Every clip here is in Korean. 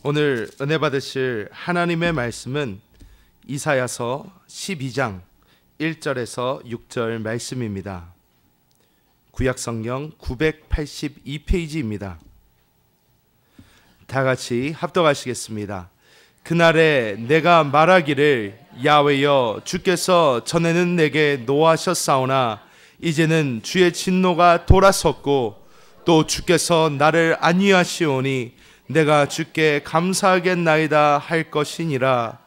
오늘 은혜 받으실 하나님의 말씀은 이사야서 12장 1절에서 6절 말씀입니다. 구약성경 982페이지입니다. 다 같이 합독하시겠습니다. 그날에 내가 말하기를 야훼여 주께서 전에는 내게 노하셨사오나 이제는 주의 진노가 돌아섰고 또 주께서 나를 안위하시오니 내가 주께 감사하겠나이다 할 것이니라.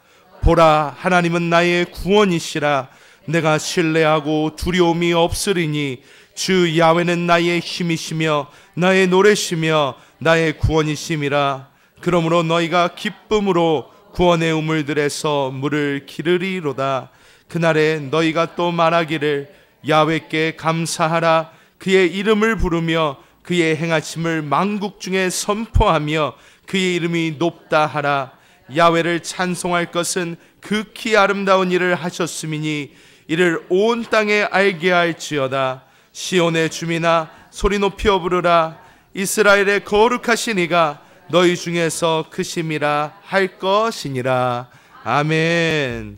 보라, 하나님은 나의 구원이시라. 내가 신뢰하고 두려움이 없으리니 주 야훼는 나의 힘이시며 나의 노래시며 나의 구원이심이라. 그러므로 너희가 기쁨으로 구원의 우물들에서 물을 기르리로다. 그날에 너희가 또 말하기를 야훼께 감사하라. 그의 이름을 부르며 그의 행하심을 만국 중에 선포하며 그의 이름이 높다 하라. 야훼를 찬송할 것은 극히 아름다운 일을 하셨음이니 이를 온 땅에 알게 할지어다. 시온의 주민아 소리 높여 부르라. 이스라엘의 거룩하신 이가 너희 중에서 크심이라 할 것이니라. 아멘.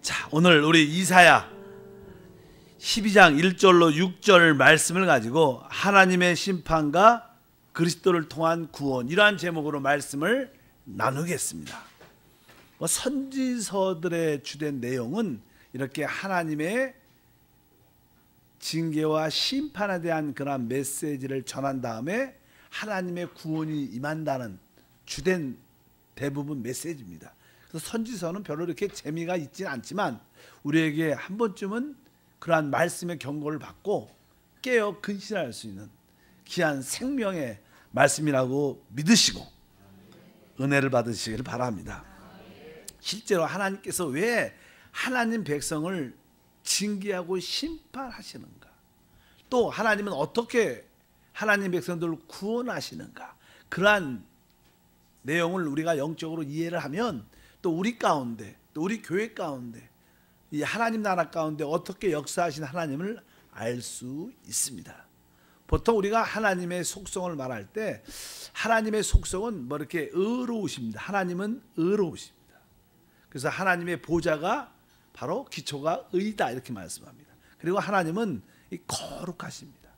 자, 오늘 우리 이사야 12장 1절로 6절 말씀을 가지고 하나님의 심판과 그리스도를 통한 구원, 이러한 제목으로 말씀을 나누겠습니다. 선지서들의 주된 내용은 이렇게 하나님의 징계와 심판에 대한 그런 메시지를 전한 다음에 하나님의 구원이 임한다는 주된 대부분 메시지입니다. 그래서 선지서는 별로 이렇게 재미가 있지는 않지만 우리에게 한 번쯤은 그러한 말씀의 경고를 받고 깨어 근신할 수 있는 귀한 생명의 말씀이라고 믿으시고 은혜를 받으시기를 바랍니다. 실제로 하나님께서 왜 하나님 백성을 징계하고 심판하시는가, 또 하나님은 어떻게 하나님 백성들을 구원하시는가, 그러한 내용을 우리가 영적으로 이해를 하면 또 우리 가운데, 또 우리 교회 가운데, 이 하나님 나라 가운데 어떻게 역사하신 하나님을 알 수 있습니다. 보통 우리가 하나님의 속성을 말할 때 하나님의 속성은 뭐 이렇게 의로우십니다. 하나님은 의로우십니다. 그래서 하나님의 보좌가 바로 기초가 의다 이렇게 말씀합니다. 그리고 하나님은 거룩하십니다.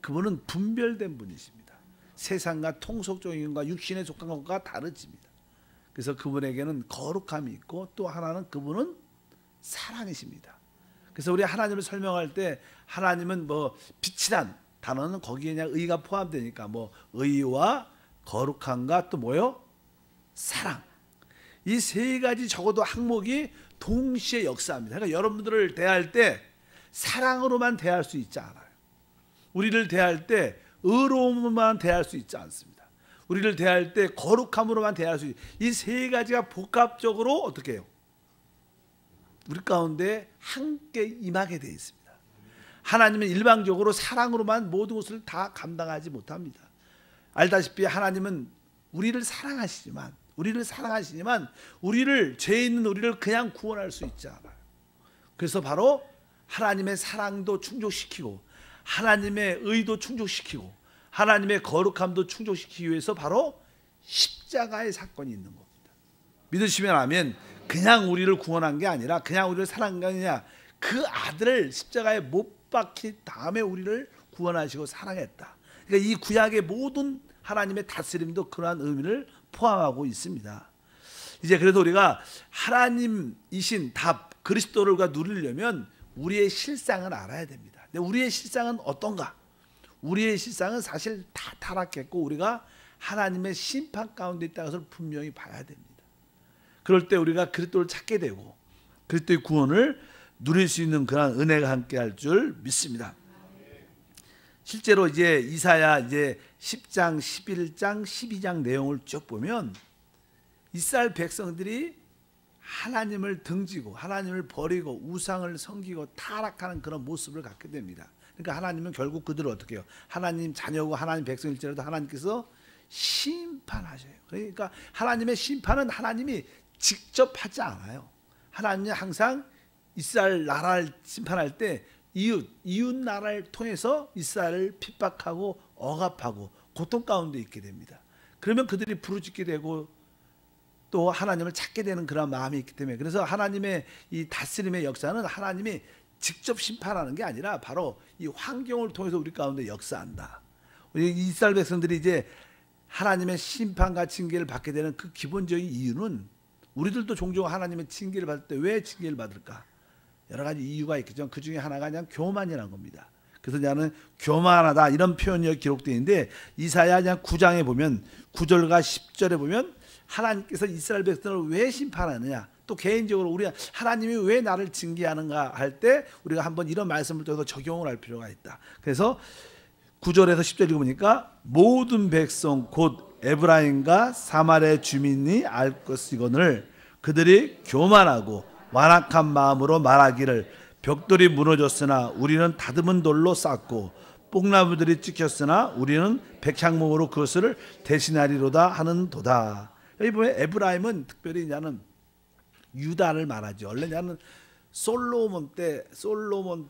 그분은 분별된 분이십니다. 세상과 통속적인 것과 육신에 속한 것과 다르십니다. 그래서 그분에게는 거룩함이 있고 또 하나는 그분은 사랑이십니다. 그래서 우리 하나님을 설명할 때 하나님은 뭐 빛이란 단어는 거기에 그냥 의가 포함되니까 뭐 의와 거룩함과 또 뭐요? 사랑. 이 세 가지 적어도 항목이 동시에 역사합니다. 그러니까 여러분들을 대할 때 사랑으로만 대할 수 있지 않아요. 우리를 대할 때 의로움으로만 대할 수 있지 않습니다. 우리를 대할 때 거룩함으로만 대할 수 있어요. 이 세 가지가 복합적으로 어떻게 해요? 우리 가운데 함께 임하게 되어 있습니다. 하나님은 일방적으로 사랑으로만 모든 것을 다 감당하지 못합니다. 알다시피 하나님은 우리를 사랑하시지만 우리를, 죄 있는 우리를 그냥 구원할 수 있지 않아요. 그래서 바로 하나님의 사랑도 충족시키고 하나님의 의도 충족시키고 하나님의 거룩함도 충족시키기 위해서 바로 십자가의 사건이 있는 겁니다. 믿으시면 아멘. 그냥 우리를 구원한 게 아니라 그냥 우리를 사랑한 게 아니라 그 아들을 십자가에 못 박힌 다음에 우리를 구원하시고 사랑했다. 그러니까 이 구약의 모든 하나님의 다스림도 그러한 의미를 포함하고 있습니다. 이제 그래도 우리가 하나님이신 답 그리스도를 누리려면 우리의 실상을 알아야 됩니다. 근데 우리의 실상은 어떤가? 우리의 실상은 사실 다 타락했고 우리가 하나님의 심판 가운데 있다는 것을 분명히 봐야 됩니다. 그럴 때 우리가 그리스도를 찾게 되고 그리스도의 구원을 누릴 수 있는 그런 은혜가 함께할 줄 믿습니다. 실제로 이제 이사야 이제 10장, 11장, 12장 내용을 쭉 보면 이스라엘 백성들이 하나님을 등지고 하나님을 버리고 우상을 섬기고 타락하는 그런 모습을 갖게 됩니다. 그러니까 하나님은 결국 그들을 어떻게 해요? 하나님 자녀고 하나님 백성일지라도 하나님께서 심판하셔요. 그러니까 하나님의 심판은 하나님이 직접 하지 않아요. 하나님은 항상 이스라엘 나라를 심판할 때 이웃 나라를 통해서 이스라엘을 핍박하고 억압하고 고통 가운데 있게 됩니다. 그러면 그들이 부르짖게 되고 또 하나님을 찾게 되는 그런 마음이 있기 때문에, 그래서 하나님의 이 다스림의 역사는 하나님이 직접 심판하는 게 아니라 바로 이 환경을 통해서 우리 가운데 역사한다. 우리 이스라엘 백성들이 이제 하나님의 심판과 징계를 받게 되는 그 기본적인 이유는, 우리들도 종종 하나님의 징계를 받을 때 왜 징계를 받을까? 여러 가지 이유가 있겠죠. 그 중에 하나가 그냥 교만이라는 겁니다. 그래서 나는 교만하다 이런 표현이 기록되어 있는데, 이사야 그냥 9장에 보면 9절과 10절에 보면 하나님께서 이스라엘 백성을 왜 심판하느냐, 또 개인적으로 우리가 하나님이 왜 나를 징계하는가 할 때 우리가 한번 이런 말씀을 통해서 적용을 할 필요가 있다. 그래서 9절에서 10절 읽어보니까 모든 백성 곧 에브라임과 사마리아 주민이 알 것이거늘 그들이 교만하고 완악한 마음으로 말하기를 벽돌이 무너졌으나 우리는 다듬은 돌로 쌓고 뽕나무들이 찍혔으나 우리는 백향목으로 그것을 대신하리로다 하는도다. 여기 보면 에브라임은 특별히 나는 유다를 말하죠. 원래 나는 솔로몬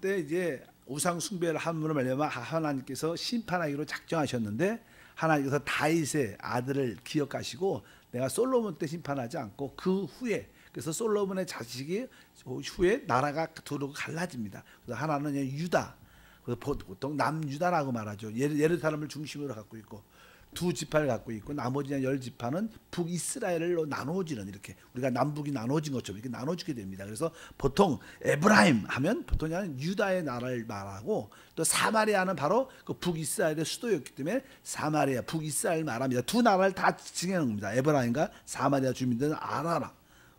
때 이제 우상 숭배를 함으로 말미암아 하나님께서 심판하기로 작정하셨는데, 하나님께서 다윗의 아들을 기억하시고 내가 솔로몬 때 심판하지 않고 그 후에, 그래서 솔로몬의 자식이 후에 나라가 두루 갈라집니다. 그래서 하나는 유다, 그래서 보통 남유다라고 말하죠. 예루살렘을 중심으로 갖고 있고 두 지파를 갖고 있고 나머지 10지파는 북이스라엘로 나누어지는, 이렇게 우리가 남북이 나누어진 것처럼 이렇게 나눠지게 됩니다. 그래서 보통 에브라임 하면 보통 유다의 나라를 말하고, 또 사마리아는 바로 그 북이스라엘의 수도였기 때문에 사마리아, 북이스라엘 말합니다. 두 나라를 다 지칭하는 겁니다. 에브라임과 사마리아 주민들은 알아라.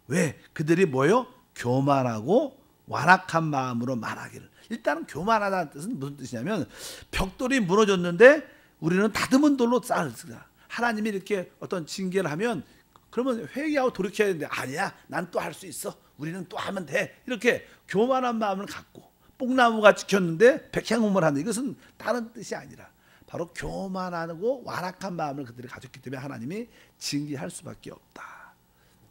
왜? 그들이 뭐요? 교만하고 완악한 마음으로 말하기를. 일단은 교만하다는 뜻은 무슨 뜻이냐면, 벽돌이 무너졌는데 우리는 다듬은 돌로 쌓았다. 하나님이 이렇게 어떤 징계를 하면 그러면 회개하고 돌이켜야 되는데, 아니야, 난 또 할 수 있어, 우리는 또 하면 돼, 이렇게 교만한 마음을 갖고 뽕나무가 찍혔는데 백향목을 한다. 이것은 다른 뜻이 아니라 바로 교만하고 완악한 마음을 그들이 가졌기 때문에 하나님이 징계할 수밖에 없다.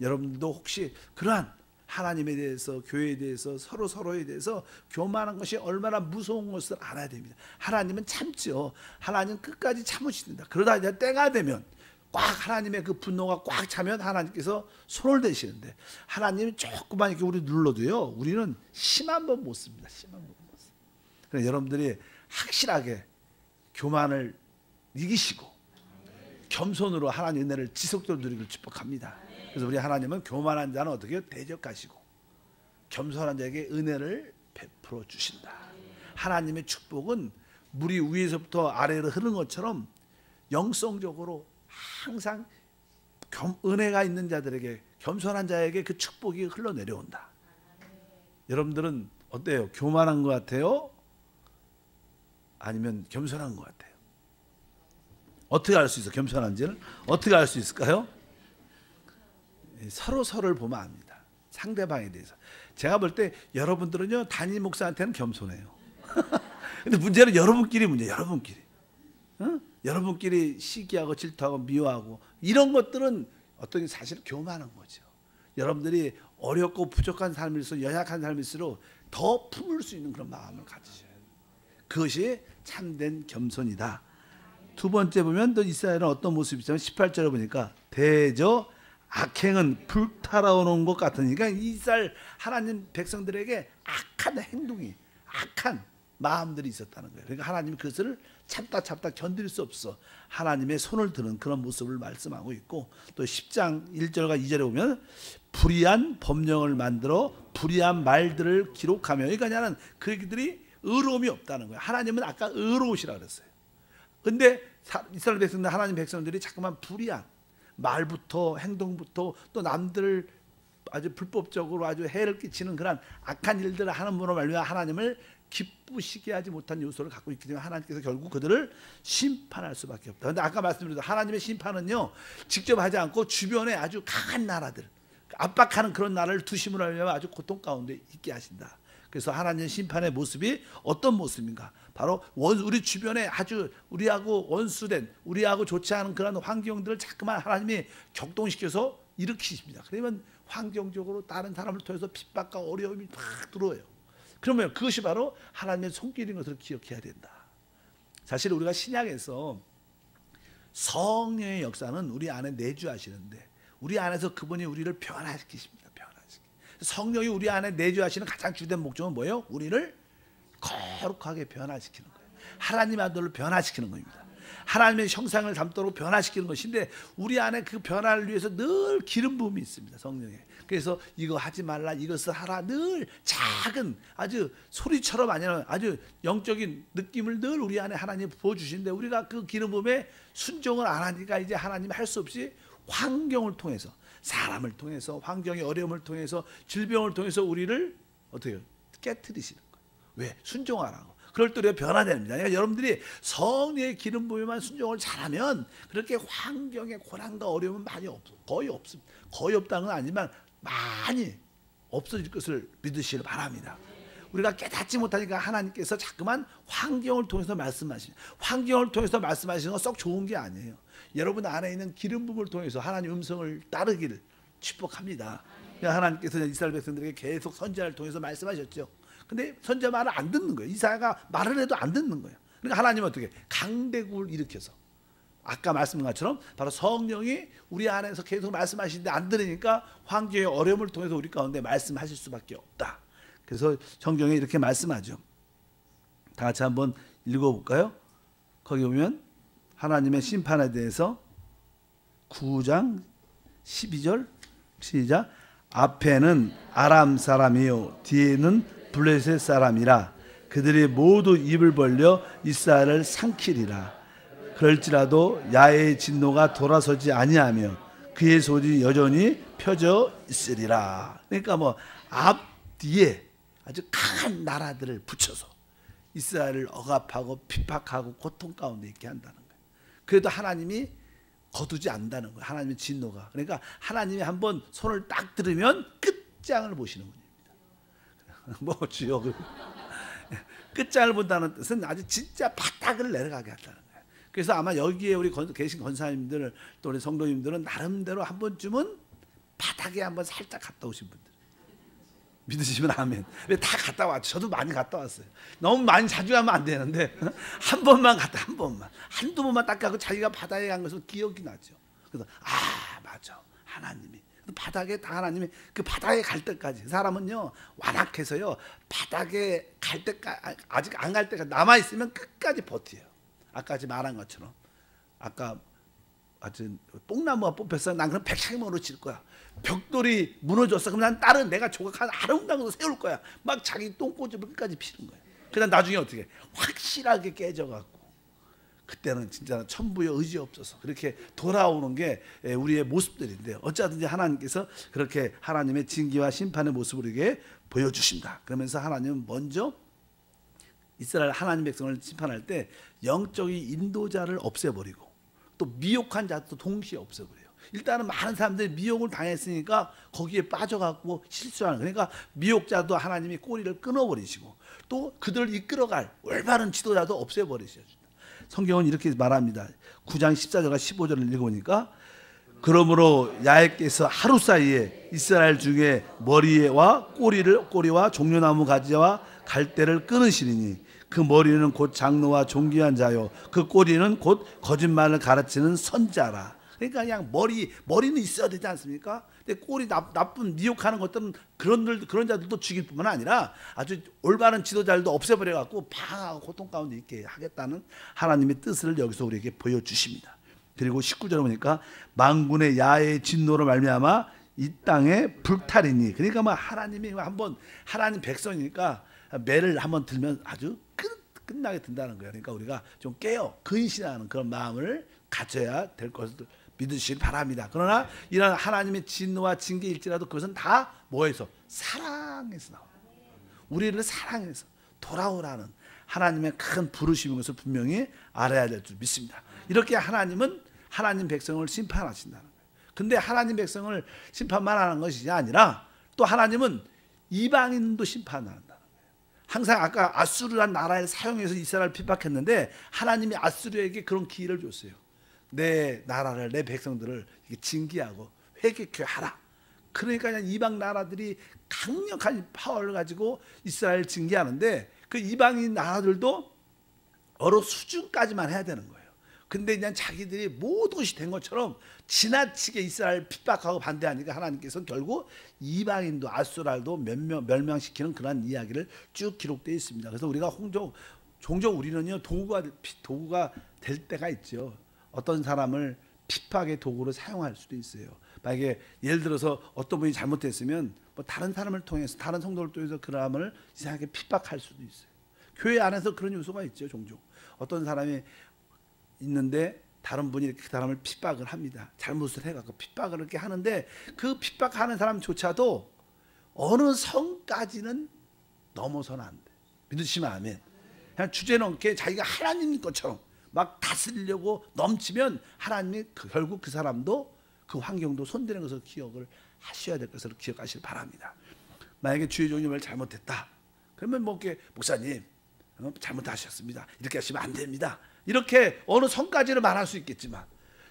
여러분들도 혹시 그러한 하나님에 대해서, 교회에 대해서, 서로에 대해서 교만한 것이 얼마나 무서운 것을 알아야 됩니다. 하나님은 참죠. 하나님은 끝까지 참으신다. 그러다 이제 때가 되면 꽉 하나님의 그 분노가 꽉 차면 하나님께서 손을 대시는데, 하나님이 조금만 이렇게 우리 눌러도요, 우리는 심한 법 못 씁니다. 심한 법 못 씁니다. 그래서 여러분들이 확실하게 교만을 이기시고 겸손으로 하나님 은혜를 지속적으로 누리길 축복합니다. 그래서 우리 하나님은 교만한 자는 어떻게 대적하시고 겸손한 자에게 은혜를 베풀어 주신다. 하나님의 축복은 물이 위에서부터 아래로 흐르는 것처럼 영성적으로 항상 은혜가 있는 자들에게, 겸손한 자에게 그 축복이 흘러내려온다. 여러분들은 어때요? 교만한 것 같아요? 아니면 겸손한 것 같아요? 어떻게 알 수 있어요? 겸손한지는 어떻게 알 수 있을까요? 서로를 보면 압니다. 상대방에 대해서. 제가 볼 때 여러분들은요, 담임 목사한테는 겸손해요. 근데 문제는 여러분끼리 문제예요. 여러분끼리. 응? 여러분끼리 시기하고 질투하고 미워하고 이런 것들은 어떤 사실 교만한 거죠. 여러분들이 어렵고 부족한 삶일수록, 연약한 삶일수록 더 품을 수 있는 그런 마음을 가지셔야 돼요. 그것이 참된 겸손이다. 두 번째 보면 또 이스라엘은 어떤 모습이 있냐면 18절에 보니까 대저 악행은 불타라오는 것 같으니까, 이스라엘 하나님 백성들에게 악한 행동이, 악한 마음들이 있었다는 거예요. 그러니까 하나님이 그것을 참다 견딜 수 없어 하나님의 손을 드는 그런 모습을 말씀하고 있고, 또 10장 1절과 2절에 보면 불의한 법령을 만들어 불의한 말들을 기록하며, 그러니까 나는 그들이 의로움이 없다는 거예요. 하나님은 아까 의로우시라 그랬어요. 근데 이스라엘 백성들, 하나님 백성들이 자꾸만 불의한 말부터 행동부터 또 남들을 아주 불법적으로 아주 해를 끼치는 그런 악한 일들을 하는 분으로 말미암아 하나님을 기쁘시게 하지 못한 요소를 갖고 있기 때문에 하나님께서 결국 그들을 심판할 수밖에 없다. 그런데 아까 말씀드린 하나님의 심판은요, 직접 하지 않고 주변에 아주 강한 나라들, 압박하는 그런 나라를 두심으로 하면 아주 고통 가운데 있게 하신다. 그래서 하나님의 심판의 모습이 어떤 모습인가? 바로 우리 주변에 아주 우리하고 원수된, 우리하고 좋지 않은 그런 환경들을 자꾸만 하나님이 격동시켜서 일으키십니다. 그러면 환경적으로 다른 사람을 통해서 핍박과 어려움이 막 들어와요. 그러면 그것이 바로 하나님의 손길인 것을 기억해야 된다. 사실 우리가 신약에서 성령의 역사는 우리 안에 내주하시는데, 우리 안에서 그분이 우리를 변화시키십니다. 성령이 우리 안에 내주하시는 가장 주된 목적은 뭐예요? 우리를 거룩하게 변화시키는 거예요. 하나님의 아들로 변화시키는 겁니다. 하나님의 형상을 담도록 변화시키는 것인데 우리 안에 그 변화를 위해서 늘 기름 부음이 있습니다. 성령에. 그래서 이거 하지 말라, 이것을 하라, 늘 작은 아주 소리처럼 아니라 아주 영적인 느낌을 늘 우리 안에 하나님이 부어주시는데 우리가 그 기름 부음에 순종을 안 하니까 이제 하나님이 할 수 없이 환경을 통해서, 사람을 통해서, 환경의 어려움을 통해서, 질병을 통해서 우리를 어떻게 깨트리시는 거예요. 왜? 순종하라고. 그럴 때 우리가 변화됩니다. 그러니까 여러분들이 성령의 기름 부음에만 순종을 잘하면 그렇게 환경의 고난과 어려움은 거의 없습니다. 거의 없다는 건 아니지만 많이 없어질 것을 믿으시길 바랍니다. 우리가 깨닫지 못하니까 하나님께서 자꾸만 환경을 통해서 말씀하시는, 환경을 통해서 말씀하시는 건 썩 좋은 게 아니에요. 여러분 안에 있는 기름 부음을 통해서 하나님 음성을 따르기를 축복합니다. 하나님께서 이스라엘 백성들에게 계속 선지자를 통해서 말씀하셨죠. 근데 선지자 말을 안 듣는 거예요. 이사야가 말을 해도 안 듣는 거예요. 그러니까 하나님은 어떻게 강대국을 일으켜서 아까 말씀한 것처럼 바로 성령이 우리 안에서 계속 말씀하시는데 안 들으니까 환경의 어려움을 통해서 우리 가운데 말씀하실 수밖에 없다. 그래서 성경에 이렇게 말씀하죠. 다 같이 한번 읽어볼까요? 거기 보면 하나님의 심판에 대해서 9장 12절 시작. 앞에는 아람 사람이요 뒤에는 블레셋 사람이라. 그들이 모두 입을 벌려 이스라엘을 삼키리라. 그럴지라도 야훼의 진노가 돌아서지 아니하며 그의 손이 여전히 펴져 있으리라. 그러니까 뭐 앞뒤에 아주 강한 나라들을 붙여서 이스라엘을 억압하고 핍박하고 고통 가운데 있게 한다는 거예요. 그래도 하나님이 거두지 않는다는 거예요. 하나님의 진노가. 그러니까 하나님이 한번 손을 딱 들으면 끝장을 보시는 분입니다. 뭐 주여, 끝장을 본다는 뜻은 아주 진짜 바닥을 내려가게 한다는 거예요. 그래서 아마 여기에 우리 계신 권사님들 또 우리 성도님들은 나름대로 한 번쯤은 바닥에 한번 살짝 갔다 오신 분들 믿으시면 아멘. 왜 다 갔다 왔죠? 저도 많이 갔다 왔어요. 너무 많이 자주 가면 안 되는데 한 번만 갔다, 한 번만, 한두 번만 딱 가고 자기가 바다에 간 것은 기억이 나죠. 그래서 아 맞아, 하나님이 바닥에 다 하나님이 그 바닥에 갈 때까지. 그 사람은요 완악해서요 바닥에 갈 때까지 아직 안 갈 때가 남아 있으면 끝까지 버텨요. 아까 말한 것처럼 아까 하여튼 뽕나무가 뽑혔어. 난 그럼 백향목으로 칠 거야. 벽돌이 무너졌어. 그럼 난 다른 내가 조각한 아름다운 것을 세울 거야. 막 자기 똥꼬집을 끝까지 피는 거야. 그다음 나중에 어떻게 확실하게 깨져갖고 그때는 진짜 천부의 의지 없어서 그렇게 돌아오는 게 우리의 모습들인데 어쩌든지 하나님께서 그렇게 하나님의 징계와 심판의 모습을 우리에게 보여주신다. 그러면서 하나님은 먼저 이스라엘 하나님 백성을 심판할 때 영적인 인도자를 없애버리고 또 미혹한 자도 동시에 없애버려요. 일단은 많은 사람들이 미혹을 당했으니까 거기에 빠져갖고 실수하는, 그러니까 미혹자도 하나님이 꼬리를 끊어버리시고 또 그들을 이끌어갈 올바른 지도자도 없애버리셔요. 성경은 이렇게 말합니다. 9장 14절과 15절을 읽어보니까 그러므로 야훼께서 하루 사이에 이스라엘 중에 머리와 꼬리와 종려나무 가지와 갈대를 끊으시리니 그 머리는 곧 장로와 존귀한 자요 그 꼬리는 곧 거짓말을 가르치는 선자라. 그러니까 그냥 머리는 있어야 되지 않습니까? 근데 꼬리 나쁜 미혹하는 것들은 그런 자들도 죽일 뿐만 아니라 아주 올바른 지도자들도 없애버려 갖고 방황하고 고통 가운데 있게 하겠다는 하나님의 뜻을 여기서 우리에게 보여주십니다. 그리고 19절에 보니까 만군의 야훼의 진노로 말미암아 이 땅에 불탈이니, 그러니까 뭐 하나님이 한번 하나님 백성이니까 매를 한번 들면 아주 끝나게 든다는 거예요. 그러니까 우리가 좀 깨어 근신하는 그런 마음을 가져야 될 것을 믿으시길 바랍니다. 그러나 이런 하나님의 진노와 징계일지라도 그것은 다 뭐에서? 사랑에서 나옵니다. 우리를 사랑해서 돌아오라는 하나님의 큰 부르심인 것을 분명히 알아야 될 줄 믿습니다. 이렇게 하나님은 하나님 백성을 심판하신다는 거예요. 근데 하나님 백성을 심판만 하는 것이 아니라 또 하나님은 이방인도 심판한다는 거예요. 항상 아까 아수르란 나라를 사용해서 이스라엘을 핍박했는데 하나님이 아수르에게 그런 기회를 줬어요. 내 나라를, 내 백성들을 징계하고 회개케 하라. 그러니까 그냥 이방 나라들이 강력한 파워를 가지고 이스라엘을 징계하는데 그 이방인 나라들도 어느 수준까지만 해야 되는 거예요. 근데 그냥 자기들이 모든 것이 된 것처럼 지나치게 이스라엘 핍박하고 반대하니까 하나님께서는 결국 이방인도 아수랄도 멸망시키는 그런 이야기를 쭉 기록되어 있습니다. 그래서 우리가 종종 우리는요 도구가 될 때가 있죠. 어떤 사람을 핍박의 도구로 사용할 수도 있어요. 만약에 예를 들어서 어떤 분이 잘못했으면 뭐 다른 사람을 통해서 다른 성도를 통해서 그 사람을 이상하게 핍박할 수도 있어요. 교회 안에서 그런 요소가 있죠. 종종 어떤 사람이 있는데 다른 분이 그 사람을 핍박을 합니다. 잘못을 해갖고 핍박을 이렇게 하는데 그 핍박하는 사람조차도 어느 선까지는 넘어서는 안 돼. 믿으시면 아멘. 그냥 주제넘게 자기가 하나님 것처럼 막 다스리려고 넘치면 하나님이 결국 그 사람도 그 환경도 손대는 것을 기억을 하셔야 될 것을 기억하시길 바랍니다. 만약에 주의 종이 뭘 잘못했다. 그러면 뭐 이렇게 목사님 잘못하셨습니다. 이렇게 하시면 안 됩니다. 이렇게 어느 선까지는 말할 수 있겠지만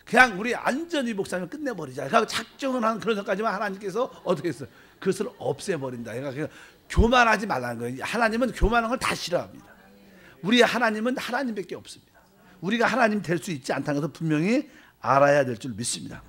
그냥 우리 안전히 목사님 끝내버리자. 그러니까 작정을 하는 그런 선까지만 하나님께서 어떻게 했어요? 그것을 없애버린다. 그러니까 교만하지 말라는 거예요. 하나님은 교만한 걸 다 싫어합니다. 우리 하나님은 하나님밖에 없습니다. 우리가 하나님 될 수 있지 않다는 것을 분명히 알아야 될 줄 믿습니다.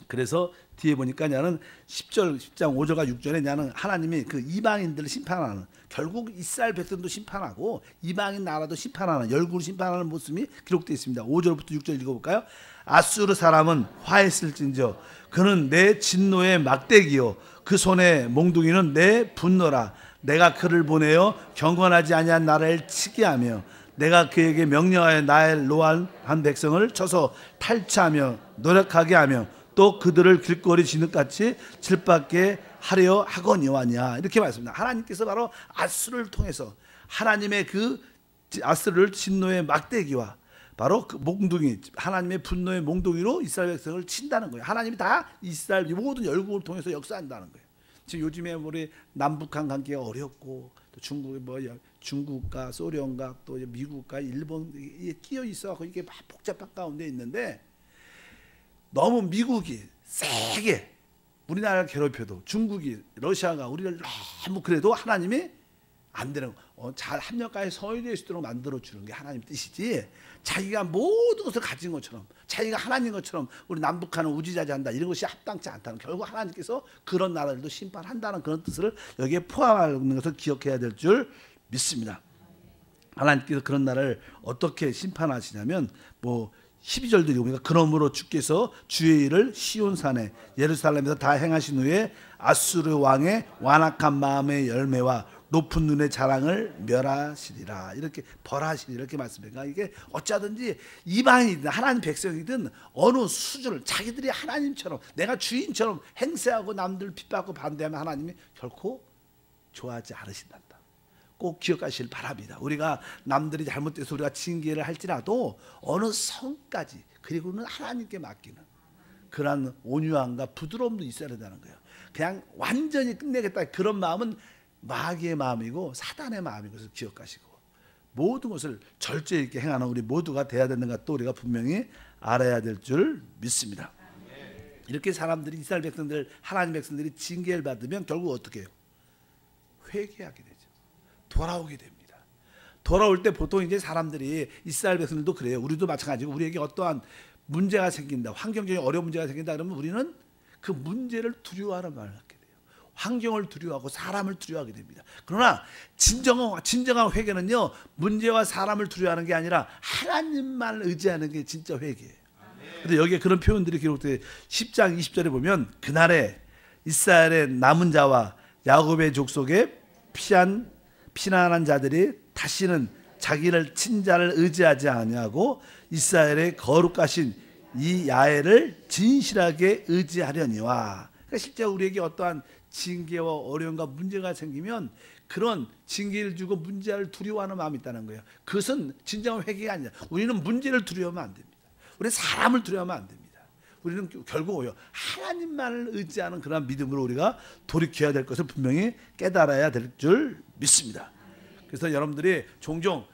그래서 뒤에 보니까 나는 10장 5절과 6절에 나는 하나님이 그 이방인들을 심판하는, 결국 이스라엘 백성도 심판하고 이방인 나라도 심판하는, 열국을 심판하는 모습이 기록되어 있습니다. 5절부터 6절 읽어볼까요? 아수르 사람은 화했을진저 그는 내 진노의 막대기요 그 손의 몽둥이는 내 분노라. 내가 그를 보내어 경건하지 아니한 나라를 치게 하며 내가 그에게 명령하여 나의 노한 백성을 쳐서 탈취하며 노력하게 하며 또 그들을 길거리 진흙같이 질받게 하려 하거니와냐. 이렇게 말씀합니다. 하나님께서 바로 아수르를 통해서 하나님의 그 아수르를 진노의 막대기와 바로 그 몽둥이, 하나님의 분노의 몽둥이로 이스라엘 백성을 친다는 거예요. 하나님이 다 이스라엘 모든 열국을 통해서 역사한다는 거예요. 지금 요즘에 우리 남북한 관계가 어렵고 또 중국과 소련과 또 미국과 일본이 끼어 있어서 이게 막 복잡한 가운데 있는데 너무 미국이 세게 우리나라를 괴롭혀도 중국이 러시아가 우리를 너무 그래도 하나님이 안 되는 잘 합력하여 성의될 수 있도록 만들어 주는 게 하나님 뜻이지, 자기가 모든 것을 가진 것처럼 자기가 하나님 것처럼 우리 남북한은 우지자지한다 이런 것이 합당치 않다는, 결국 하나님께서 그런 나라들도 심판한다는 그런 뜻을 여기에 포함하는 것을 기억해야 될 줄 믿습니다. 하나님께서 그런 나라를 어떻게 심판하시냐면 12절도 읽어보니까 그러므로 주께서 주의 일을 시온산에 예루살렘에서 다 행하신 후에 아수르 왕의 완악한 마음의 열매와 높은 눈의 자랑을 멸하시리라. 이렇게 벌하시리라 이렇게 말씀해요. 그러니까 이게 어쩌든지 이방인이든 하나님 백성이든 어느 수준을 자기들이 하나님처럼 내가 주인처럼 행세하고 남들 핍박하고 반대하면 하나님이 결코 좋아하지 않으신단다. 꼭 기억하시길 바랍니다. 우리가 남들이 잘못돼서 우리가 징계를 할지라도 어느 선까지, 그리고는 하나님께 맡기는 그러한 온유함과 부드러움도 있어야 된다는 거예요. 그냥 완전히 끝내겠다 그런 마음은 마귀의 마음이고 사단의 마음인 것을 기억하시고 모든 것을 절제 있게 행하는 우리 모두가 돼야 되는 것도 우리가 분명히 알아야 될 줄 믿습니다. 이렇게 사람들이 이스라엘 백성들, 하나님 백성들이 징계를 받으면 결국 어떻게 해요? 회개하게 되죠. 돌아오게 됩니다. 돌아올 때 보통 이제 사람들이, 이스라엘 백성들도 그래요. 우리도 마찬가지고 우리에게 어떠한 문제가 생긴다, 환경적인 어려운 문제가 생긴다 그러면 우리는 그 문제를 두려워하는 마음을 갖게 돼요. 환경을 두려워하고 사람을 두려워하게 됩니다. 그러나 진정한 회개는요, 문제와 사람을 두려워하는 게 아니라 하나님만 의지하는 게 진짜 회개예요. 근데 여기에 그런 표현들이 기록되어 10장 20절에 보면 그날에 이스라엘의 남은 자와 야곱의 족속에 피난한 자들이 다시는 자기를 친자를 의지하지 아니하고 이스라엘의 거룩하신 이 야훼를 진실하게 의지하려니와. 그러니까 실제 우리에게 어떠한 징계와 어려움과 문제가 생기면 그런 징계를 주고 문제를 두려워하는 마음이 있다는 거예요. 그것은 진정한 회개가 아니라 우리는 문제를 두려워하면 안 됩니다. 우리는 사람을 두려워하면 안 됩니다. 우리는 결국 하나님만을 의지하는 그런 믿음으로 우리가 돌이켜야 될 것을 분명히 깨달아야 될 줄 믿습니다. 그래서 여러분들이 종종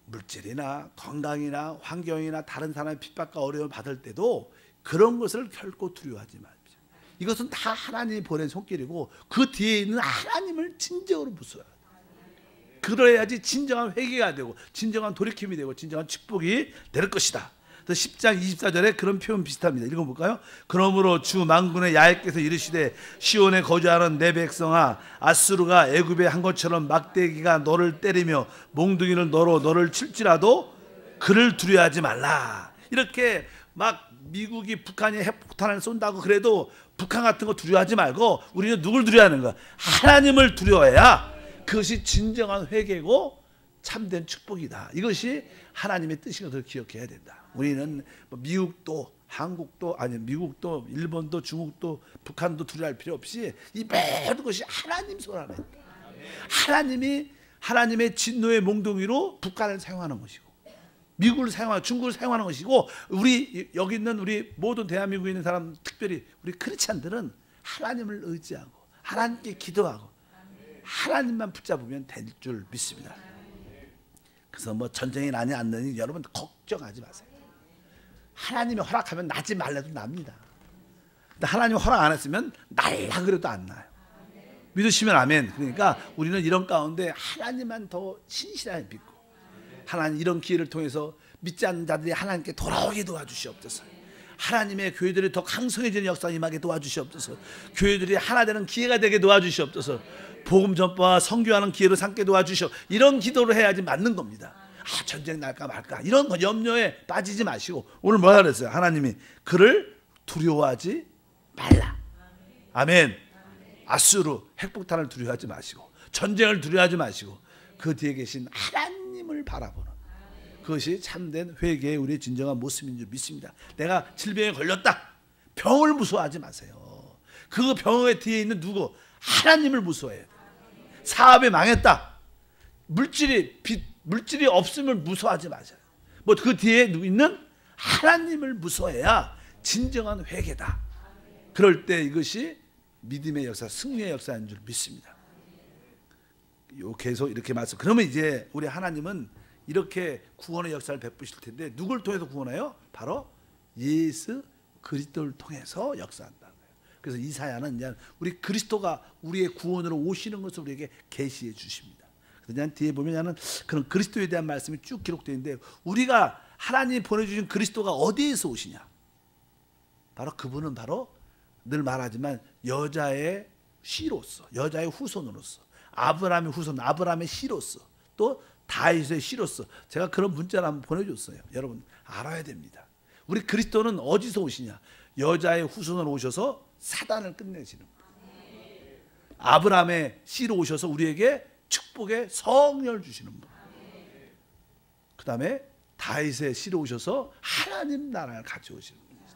물질이나 건강이나 환경이나 다른 사람의 핍박과 어려움을 받을 때도 그런 것을 결코 두려워하지 마십시오. 이것은 다 하나님이 보낸 손길이고 그 뒤에 있는 하나님을 진정으로 무서워해야 돼요. 그래야지 진정한 회개가 되고 진정한 돌이킴이 되고 진정한 축복이 될 것이다. 10장 24절에 그런 표현 비슷합니다. 읽어볼까요? 그러므로 주 만군의 야훼께서 이르시되 시온에 거주하는 내 백성아, 아수르가 애굽에 한 것처럼 막대기가 너를 때리며 몽둥이를 너로 너를 칠지라도 그를 두려워하지 말라. 이렇게 막 미국이 북한이 핵폭탄을 쏜다고 그래도 북한 같은 거 두려워하지 말고 우리는 누굴 두려워하는 거야? 하나님을 두려워해야 그것이 진정한 회개고 참된 축복이다. 이것이 하나님의 뜻인 것을 기억해야 된다. 우리는 미국도 한국도 아니 미국도 일본도 중국도 북한도 두려워할 필요 없이 이 모든 것이 하나님 손 안에 있다. 하나님이 하나님의 진노의 몽둥이로 북한을 사용하는 것이고 미국을 사용하고 중국을 사용하는 것이고 우리 여기 있는 우리 모든 대한민국에 있는 사람 특별히 우리 크리스찬들은 하나님을 의지하고 하나님께 기도하고 하나님만 붙잡으면 될 줄 믿습니다. 그래서 뭐 전쟁이 나니 안 나니 여러분 걱정하지 마세요. 하나님이 허락하면 나지 말래도 납니다. 근데 하나님이 허락 안 했으면 날라 그래도 안 나요. 믿으시면 아멘. 그러니까 우리는 이런 가운데 하나님만 더 신실하게 믿고 하나님 이런 기회를 통해서 믿지 않는 자들이 하나님께 돌아오게 도와주시옵소서. 하나님의 교회들이 더 강성해지는 역사 임하게 도와주시옵소서. 교회들이 하나 되는 기회가 되게 도와주시옵소서. 복음 전파와 선교하는 기회로 삼게 도와주시오. 이런 기도를 해야지 맞는 겁니다. 전쟁 날까 말까 이런 거 염려에 빠지지 마시고 오늘 뭐라 그랬어요? 하나님이 그를 두려워하지 말라. 아멘. 아수르 핵폭탄을 두려워하지 마시고 전쟁을 두려워하지 마시고 그 뒤에 계신 하나님을 바라보는 그것이 참된 회개의 우리의 진정한 모습인 줄 믿습니다. 내가 질병에 걸렸다. 병을 무서워하지 마세요. 그 병의 뒤에 있는 누구? 하나님을 무서워해야 돼요. 사업이 망했다. 물질이 없음을 무서워하지 마세요. 뭐 그 뒤에 있는 하나님을 무서워해야 진정한 회개다. 그럴 때 이것이 믿음의 역사, 승리의 역사인 줄 믿습니다. 계속 이렇게 말씀. 그러면 이제 우리 하나님은 이렇게 구원의 역사를 베푸실 텐데 누굴 통해서 구원해요? 바로 예수 그리스도를 통해서 역사한다는 거예요. 그래서 이사야는 이제 우리 그리스도가 우리의 구원으로 오시는 것을 우리에게 계시해 주십니다. 그냥 뒤에 보면 그런 그리스도에 대한 말씀이 쭉 기록되어 있는데 우리가 하나님이 보내주신 그리스도가 어디에서 오시냐? 바로 그분은 바로 늘 말하지만 여자의 씨로서, 여자의 후손으로서, 아브라함의 후손, 아브라함의 씨로서, 또 다윗의 씨로서 제가 그런 문자를 한번 보내줬어요. 여러분 알아야 됩니다. 우리 그리스도는 어디서 오시냐? 여자의 후손으로 오셔서 사단을 끝내시는 분. 아브라함의 씨로 오셔서 우리에게 축복의 성령을 주시는 분. 그 다음에 다윗의 씨로 오셔서 하나님 나라를 가져오시는 분입니다.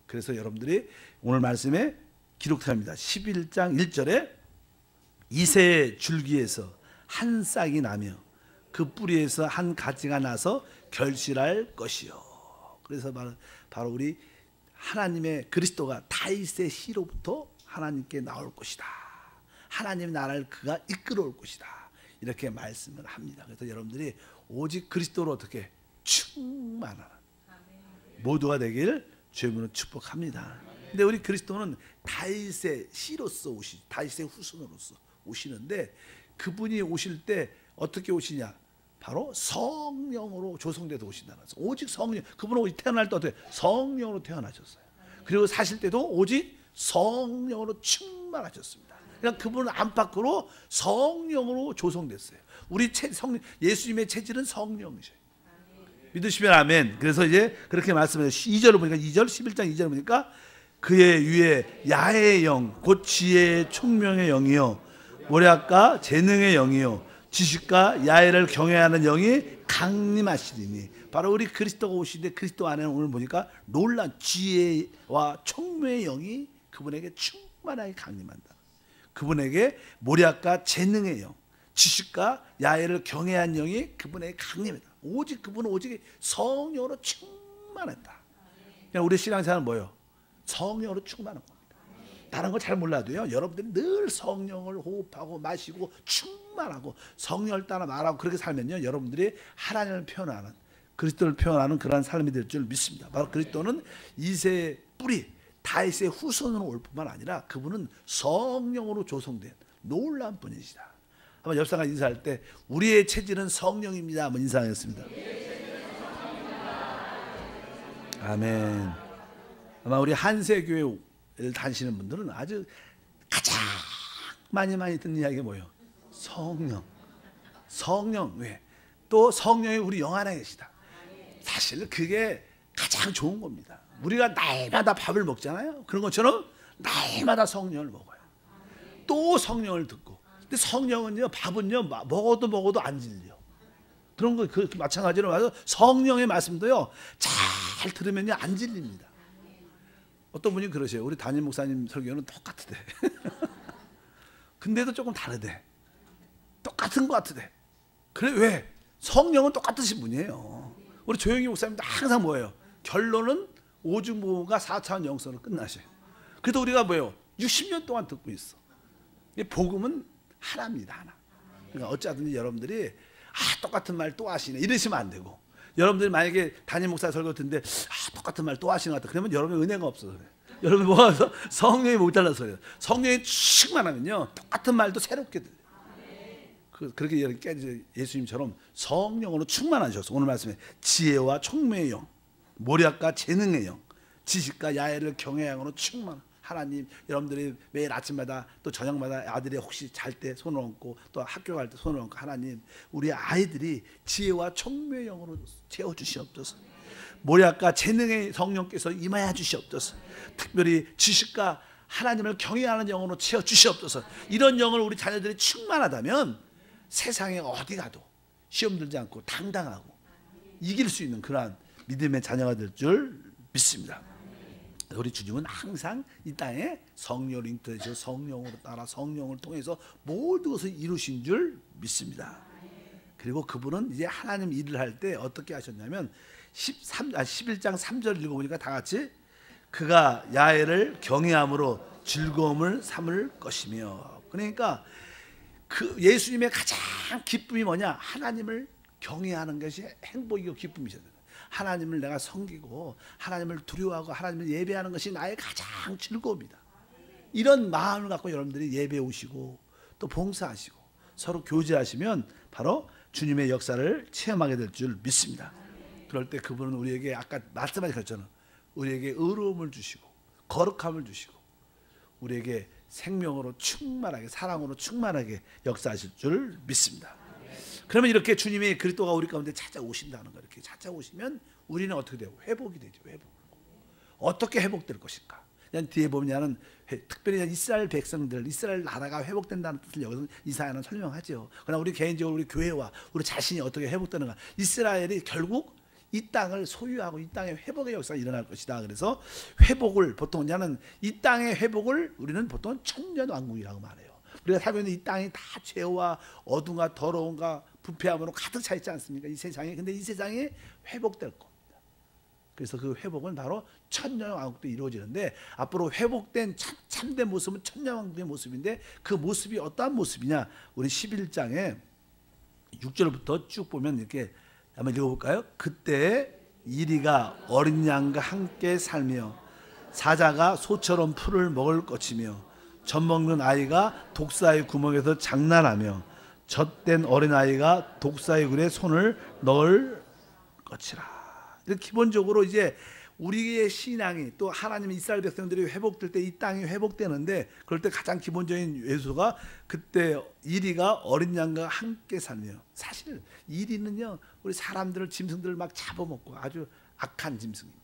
그래서 여러분들이 오늘 말씀에 기록됩니다. 11장 1절에 이새의 줄기에서 한 싹이 나며 그 뿌리에서 한 가지가 나서 결실할 것이요. 그래서 바로 우리 하나님의 그리스도가 다윗의 씨로부터 하나님께 나올 것이다. 하나님 나라를 그가 이끌어올 것이다. 이렇게 말씀을 합니다. 그래서 여러분들이 오직 그리스도로 어떻게 충만하는 모두가 되길 주님으로 축복합니다. 근데 우리 그리스도는 다윗의 씨로서 다윗의 후손으로서 오시는데 그분이 오실 때 어떻게 오시냐? 바로 성령으로 조성돼서 오신다는 거죠. 오직 성령. 그분은 태어날 때 어떻게? 성령으로 태어나셨어요. 그리고 사실 때도 오직 성령으로 충만하셨습니다. 그러니까 그분은 안팎으로 성령으로 조성됐어요. 우리 예수님의 체질은 성령이셔요. 믿으시면 아멘. 그래서 이제 그렇게 말씀해요. 2절을 보니까 2절 11장 2절을 보니까 그의 위에 야의 영, 곧 지혜의 총명의 영이요 모략과 재능의 영이요 지식과 야훼를 경외하는 영이 강림하시리니. 바로 우리 그리스도가 오시는데 그리스도 안에는 오늘 보니까 놀란 지혜와 총명의 영이 그분에게 충만하게 강림한다. 그분에게 모략과 재능의 영, 지식과 야훼를 경외한 영이 그분에게 강림했다. 오직 그분은 오직 성령으로 충만했다. 그냥 우리 신앙생활은 뭐예요? 성령으로 충만한 겁니다. 다른 거 잘 몰라도요, 여러분들이 늘 성령을 호흡하고 마시고 충만하고 성령을 따라 말하고 그렇게 살면요, 여러분들이 하나님을 표현하는, 그리스도를 표현하는 그러한 삶이 될 줄 믿습니다. 바로 그리스도는 이새의 뿌리, 다윗의 후손으로 올 뿐만 아니라 그분은 성령으로 조성된 놀라운 분이시다. 한번 옆 사람 인사할 때 우리의 체질은 성령입니다. 한번 인사하겠습니다. 아멘. 아마 우리 한세교회를 다니시는 분들은 아주 가장 많이 듣는 이야기가 뭐예요? 성령. 성령. 왜? 또 성령이 우리 영 안에 계시다. 사실 그게 가장 좋은 겁니다. 우리가 날마다 밥을 먹잖아요. 그런 것처럼 날마다 성령을 먹어요. 또 성령을 듣고. 근데 성령은요, 밥은요, 먹어도 안 질려. 그런 거 마찬가지로 말해서 성령의 말씀도요, 잘 들으면요 안 질립니다. 어떤 분이 그러세요. 우리 담임 목사님 설교는 똑같대. 근데도 조금 다르대. 똑같은 것 같으대. 그래 왜? 성령은 똑같으신 분이에요. 우리 조영희 목사님도 항상 뭐예요? 결론은 오중보가 4차원 영성으로 끝나셔요. 그래도 우리가 뭐예요? 60년 동안 듣고 있어. 복음은 하나입니다. 하나. 그러니까 어찌하든지 여러분들이 똑같은 말 또 하시네 이러시면 안 되고, 여러분들이 만약에 담임 목사 설교 듣는데 똑같은 말 또 하시는 것 같다 그러면 여러분 은혜가 없어서 그래요. 여러분 모아서 성령이 모자라서 그래요. 성령이 충만하면요 똑같은 말도 새롭게 들려요. 그렇게 이렇게 예수님처럼 성령으로 충만하셔서 오늘 말씀에 지혜와 총명의 영, 모략과 재능의 영, 지식과 야애를 경외의 영으로 충만. 하나님, 여러분들이 매일 아침마다 또 저녁마다 아들이 혹시 잘 때 손을 얹고 또 학교 갈 때 손을 얹고, 하나님 우리 아이들이 지혜와 총명의 영으로 채워주시옵소서. 모략과 재능의 성령께서 임하여 주시옵소서. 특별히 지식과 하나님을 경외하는 영으로 채워주시옵소서. 이런 영을 우리 자녀들이 충만하다면 세상에 어디 가도 시험 들지 않고 당당하고 이길 수 있는 그러한 믿음의 자녀가 될 줄 믿습니다. 우리 주님은 항상 이 땅에 성령을 잉태하셔 성령으로 따라 성령을 통해서 모든 것을 이루신 줄 믿습니다. 그리고 그분은 이제 하나님 일을 할 때 어떻게 하셨냐면 11장 3절 읽어보니까 다 같이 그가 야훼를 경외함으로 즐거움을 삼을 것이며, 그러니까 그 예수님의 가장 기쁨이 뭐냐? 하나님을 경외하는 것이 행복이고 기쁨이셨어요. 하나님을 내가 섬기고 하나님을 두려워하고 하나님을 예배하는 것이 나의 가장 즐거움이다. 이런 마음을 갖고 여러분들이 예배 오시고 또 봉사하시고 서로 교제하시면 바로 주님의 역사를 체험하게 될 줄 믿습니다. 그럴 때 그분은 우리에게 아까 말씀하신 것처럼 우리에게 의로움을 주시고 거룩함을 주시고 우리에게 생명으로 충만하게 사랑으로 충만하게 역사하실 줄 믿습니다. 그러면 이렇게 주님의 그리스도가 우리 가운데 찾아오신다는 거, 이렇게 찾아오시면 우리는 어떻게 돼요? 회복이 되죠. 회복. 어떻게 회복될 것인가? 뒤에 보면은 특별히 이스라엘 백성들, 이스라엘 나라가 회복된다는 뜻을 여기서 이사야는 설명하죠. 그러나 우리 개인적으로 우리 교회와 우리 자신이 어떻게 회복되는가? 이스라엘이 결국 이 땅을 소유하고 이 땅의 회복의 역사가 일어날 것이다. 그래서 회복을 보통 이 땅의 회복을 우리는 보통 천년왕국이라고 말해요. 우리가 살고 있는 이 땅이 다 죄와 어둠과 더러움과 부패함으로 가득 차 있지 않습니까? 이 세상에. 근데 이 세상이 회복될 겁니다. 그래서 그 회복은 바로 천년왕국도 이루어지는데, 앞으로 회복된 참된 모습은 천년왕국의 모습인데, 그 모습이 어떠한 모습이냐? 우리 11장에 6절부터 쭉 보면 이렇게 한번 읽어볼까요? 그때 이리가 어린 양과 함께 살며 사자가 소처럼 풀을 먹을 것이며 젖 먹는 아이가 독사의 구멍에서 장난하며 젖된 어린아이가 독사의 굴에 손을 넣을 것이라. 기본적으로 이제 우리의 신앙이 또 하나님 이스라엘 백성들이 회복될 때 이 땅이 회복되는데, 그럴 때 가장 기본적인 요소가 그때 이리가 어린 양과 함께 살며. 사실 이리는요 우리 사람들을 짐승들을 막 잡아먹고 아주 악한 짐승입니다.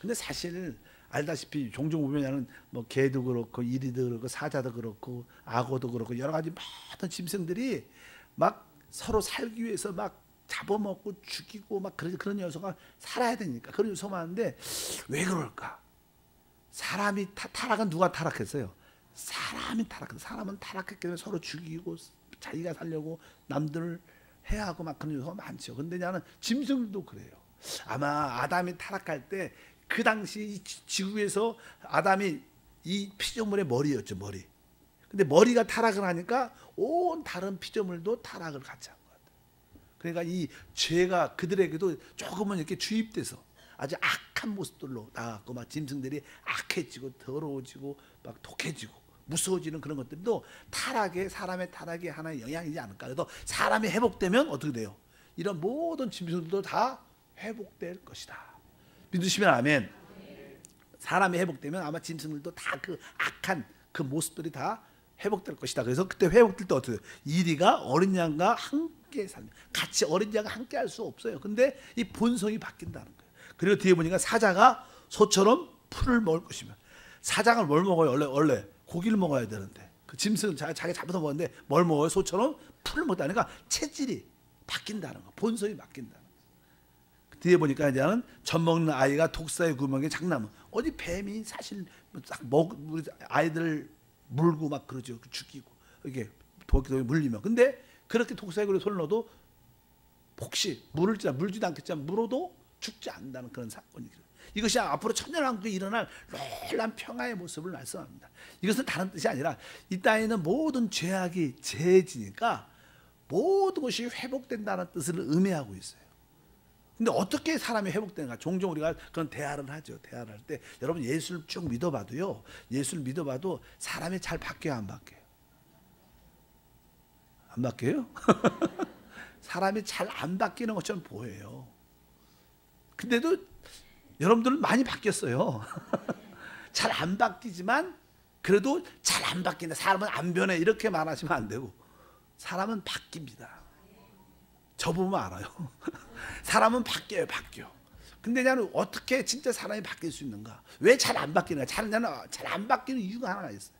근데 사실 알다시피 종종 보면 뭐 개도 그렇고 이리도 그렇고 사자도 그렇고 악어도 그렇고 여러 가지 모든 짐승들이 막 서로 살기 위해서 막 잡아먹고 죽이고 막 그런 요소가 살아야 되니까 그런 요소가 많은데, 왜 그럴까? 사람이 타락은 누가 타락했어요? 사람이 타락했어요. 사람은 타락했기 때문에 서로 죽이고 자기가 살려고 남들을 해야 하고 막 그런 요소가 많죠. 근데 나는 짐승들도 그래요. 아마 아담이 타락할 때 그 당시 이 지구에서 아담이 이 피조물의 머리였죠, 머리. 근데 머리가 타락을 하니까 온 다른 피조물도 타락을 같이 한 것 같아요. 그러니까 이 죄가 그들에게도 조금은 이렇게 주입돼서 아주 악한 모습들로 나갔고, 막 짐승들이 악해지고 더러워지고 막 독해지고 무서워지는 그런 것들도 사람의 타락의 하나의 영향이지 않을까. 그래서 사람이 회복되면 어떻게 돼요? 이런 모든 짐승들도 다 회복될 것이다. 믿으시면 아멘. 사람이 회복되면 아마 짐승들도 다 그 악한 그 모습들이 다 회복될 것이다. 그래서 그때 회복될 때 어떻게 돼요? 이리가 어린 양과 함께 살면 같이 어린 양과 함께 할 수 없어요. 근데 이 본성이 바뀐다는 거예요. 그리고 뒤에 보니까 사자가 소처럼 풀을 먹을 것이며, 사자가 뭘 먹어요? 원래 고기를 먹어야 되는데 그 짐승 자기 잡아서 먹는데 뭘 먹어요? 소처럼 풀을 먹다니까 체질이 바뀐다는 거, 본성이 바뀐다는 거. 뒤에 보니까 이제는 젖 먹는 아이가 독사의 구멍에 장나무. 어디 뱀이 사실 우리 아이들 물고 막 그러죠. 죽이고 이게 독에 물리면. 근데 그렇게 독사의 구멍에 손을 넣어도 혹시 물지도 않겠지만 물어도 죽지 않는다는 그런 사건이죠. 이것이 앞으로 천년왕국에 일어날 놀라운 평화의 모습을 말씀합니다. 이것은 다른 뜻이 아니라 이 땅에는 모든 죄악이 죄지니까 모든 것이 회복된다는 뜻을 의미하고 있어요. 근데 어떻게 사람이 회복되는가? 종종 우리가 그런 대화를 하죠. 대화를 할 때 여러분 예수를 쭉 믿어봐도요. 예수를 믿어봐도 사람이 잘 바뀌어요, 안 바뀌어요? 안 바뀌어요? 사람이 잘 안 바뀌는 것처럼 보여요. 근데도 여러분들은 많이 바뀌었어요. 잘 안 바뀌지만 그래도 잘 안 바뀐다. 사람은 안 변해. 이렇게 말하시면 안 되고 사람은 바뀝니다. 저 보면 알아요. 사람은 바뀌어요. 근데 나는 어떻게 진짜 사람이 바뀔 수 있는가? 왜 잘 안 바뀌는가? 잘 안 바뀌는 이유가 하나가 있어요.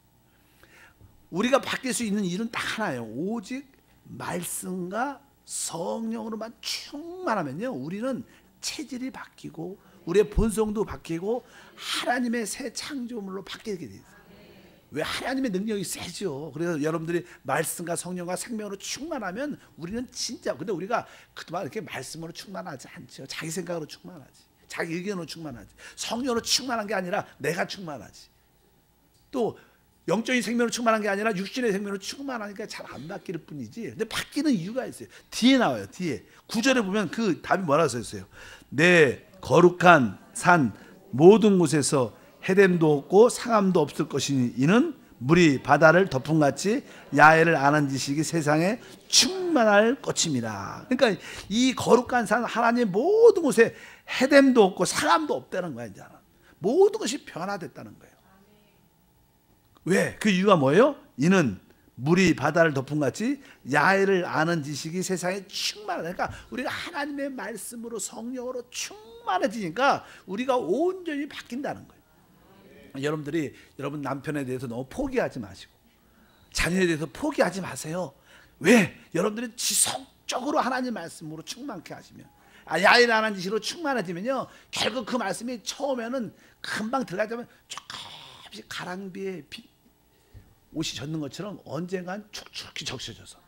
우리가 바뀔 수 있는 이유는 딱 하나예요. 오직 말씀과 성령으로만 충만하면요, 우리는 체질이 바뀌고 우리의 본성도 바뀌고 하나님의 새 창조물로 바뀌게 돼요. 왜? 하나님의 능력이 세죠. 그래서 여러분들이 말씀과 성령과 생명으로 충만하면 우리는 진짜, 근데 우리가 그동안 이렇게 말씀으로 충만하지 않죠. 자기 생각으로 충만하지, 자기 의견으로 충만하지, 성령으로 충만한 게 아니라 내가 충만하지. 또 영적인 생명으로 충만한 게 아니라 육신의 생명으로 충만하니까 잘 안 바뀔 뿐이지. 근데 바뀌는 이유가 있어요. 뒤에 나와요. 뒤에 9절에 보면 그 답이 뭐라고 써있어요? 내 거룩한 산 모든 곳에서 해됨도 없고 상함도 없을 것이니 이는 물이 바다를 덮음같이 야훼를 아는 지식이 세상에 충만할 것입니다. 그러니까 이 거룩한 산 하나님의 모든 곳에 해됨도 없고 상함도 없다는 거야. 이제 모든 것이 변화됐다는 거예요. 왜? 그 이유가 뭐예요? 이는 물이 바다를 덮음같이 야훼를 아는 지식이 세상에 충만하다. 그러니까 우리가 하나님의 말씀으로 성령으로 충만해지니까 우리가 온전히 바뀐다는 거예요. 여러분 남편에 대해서 너무 포기하지 마시고 자녀에 대해서 포기하지 마세요. 왜? 여러분들이 지속적으로 하나님 말씀으로 충만케 하시면, 야훼를 아는 지식으로 충만해지면요, 결국 그 말씀이 처음에는 금방 들어가자면 조금씩 가랑비에 옷이 젖는 것처럼 언젠간 축축히 적셔져서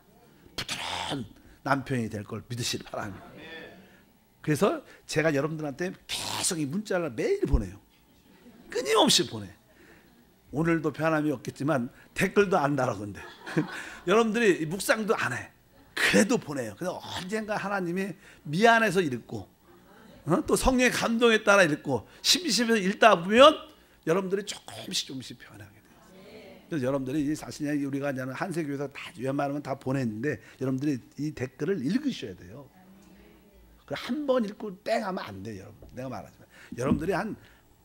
부드러운 남편이 될 걸 믿으시기 바랍니다. 그래서 제가 여러분들한테 계속 이 문자를 매일 보내요. 끊임없이 보내. 오늘도 변함이 없겠지만 댓글도 안 달아. 근데 여러분들이 묵상도 안 해. 그래도 보내요. 그래서 언젠가 하나님이 미안해서 읽고, 또 성령의 감동에 따라 읽고, 심심해서 읽다 보면 여러분들이 조금씩 변하게 돼요. 그래서 여러분들이 사실 우리가 한세교에서 다 웬만하면 다 보냈는데 여러분들이 이 댓글을 읽으셔야 돼요. 한 번 읽고 땡 하면 안 돼요. 여러분, 내가 말하지만 여러분들이 한